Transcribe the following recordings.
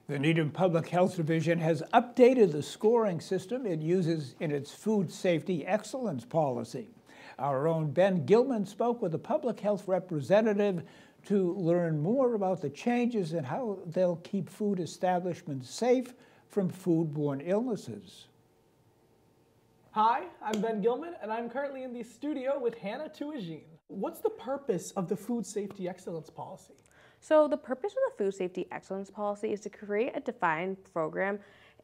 The Needham Public Health Division has updated the scoring system it uses in its food safety excellence policy. Our own Ben Gilman spoke with a public health representative to learn more about the changes and how they'll keep food establishments safe from foodborne illnesses. Hi, I'm Ben Gilman, and I'm currently in the studio with Hannah Tuagine. What's the purpose of the Food Safety Excellence Policy? So the purpose of the Food Safety Excellence Policy is to create a defined program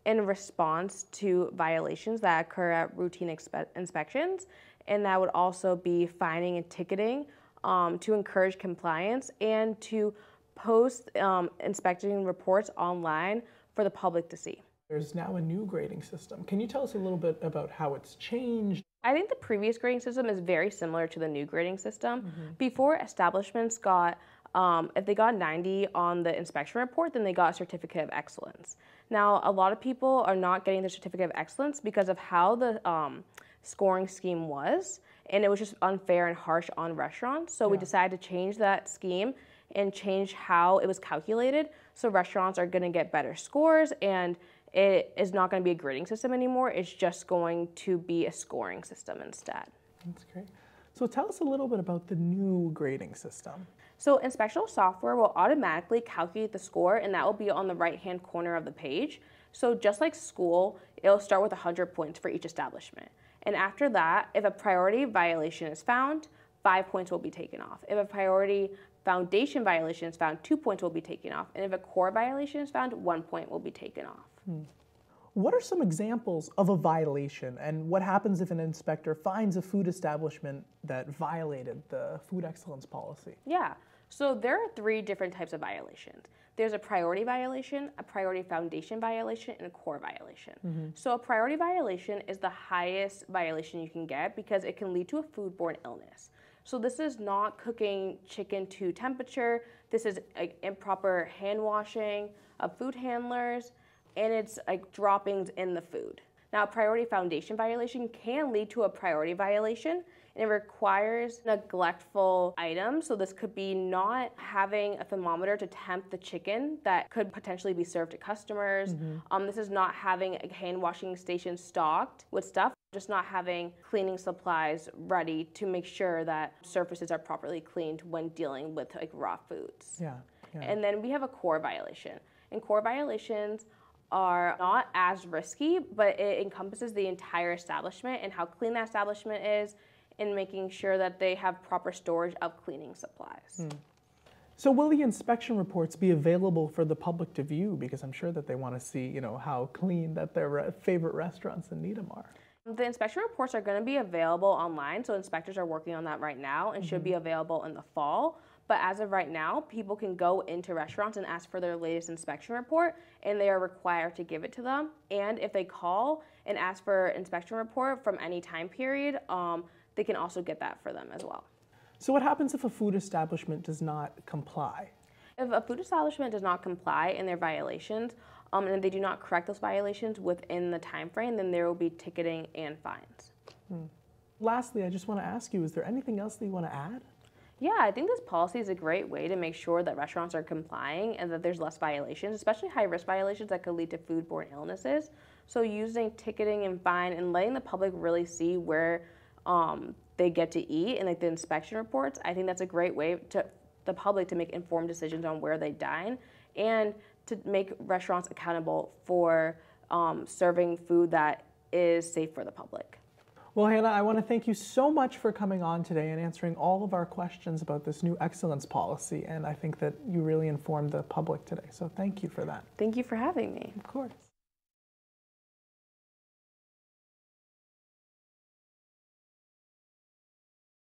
in response to violations that occur at routine inspections, and that would also be fining and ticketing to encourage compliance and to post inspection reports online for the public to see. There's now a new grading system. Can you tell us a little bit about how it's changed? I think the previous grading system is very similar to the new grading system. Before, establishments got if they got 90 on the inspection report, then they got a certificate of excellence. Now, a lot of people are not getting the certificate of excellence because of how the scoring scheme was, and it was just unfair and harsh on restaurants. So we decided to change that scheme and change how it was calculated, so restaurants are going to get better scores, and it is not going to be a grading system anymore. It's just going to be a scoring system instead. That's great. So tell us a little bit about the new grading system. So inspectional software will automatically calculate the score, and that will be on the right-hand corner of the page. So just like school, it'll start with 100 points for each establishment. And after that, if a priority violation is found, 5 points will be taken off. If a priority foundation violation is found, 2 points will be taken off. And if a core violation is found, 1 point will be taken off. What are some examples of a violation, and what happens if an inspector finds a food establishment that violated the food excellence policy? Yeah, so there are 3 different types of violations. There's a priority violation, a priority foundation violation, and a core violation. So a priority violation is the highest violation you can get because it can lead to a foodborne illness. So this is not cooking chicken to temperature, this is like improper hand washing of food handlers, and it's like droppings in the food. Now, a priority foundation violation can lead to a priority violation, and it requires neglectful items. So this could be not having a thermometer to temp the chicken that could potentially be served to customers. This is not having a hand washing station stocked with stuff, just not having cleaning supplies ready to make sure that surfaces are properly cleaned when dealing with like raw foods. And then we have a core violation. And core violations are not as risky, but it encompasses the entire establishment and how clean that establishment is and making sure that they have proper storage of cleaning supplies. So will the inspection reports be available for the public to view? Because I'm sure that they want to see, how clean that their favorite restaurants in Needham are. The inspection reports are going to be available online, so inspectors are working on that right now and should be available in the fall. But as of right now, people can go into restaurants and ask for their latest inspection report, and they are required to give it to them. And if they call and ask for an inspection report from any time period, they can also get that for them as well. So what happens if a food establishment does not comply? If a food establishment does not comply in their violations, and they do not correct those violations within the time frame, then there will be ticketing and fines. Lastly, I just want to ask you, is there anything else that you want to add? Yeah, I think this policy is a great way to make sure that restaurants are complying and that there's less violations, especially high-risk violations that could lead to foodborne illnesses. So using ticketing and fine and letting the public really see where they get to eat and like the inspection reports, I think that's a great way to the public to make informed decisions on where they dine and to make restaurants accountable for serving food that is safe for the public. Well, Hannah, I want to thank you so much for coming on today and answering all of our questions about this new excellence policy. And I think that you really informed the public today. So thank you for that. Thank you for having me. Of course.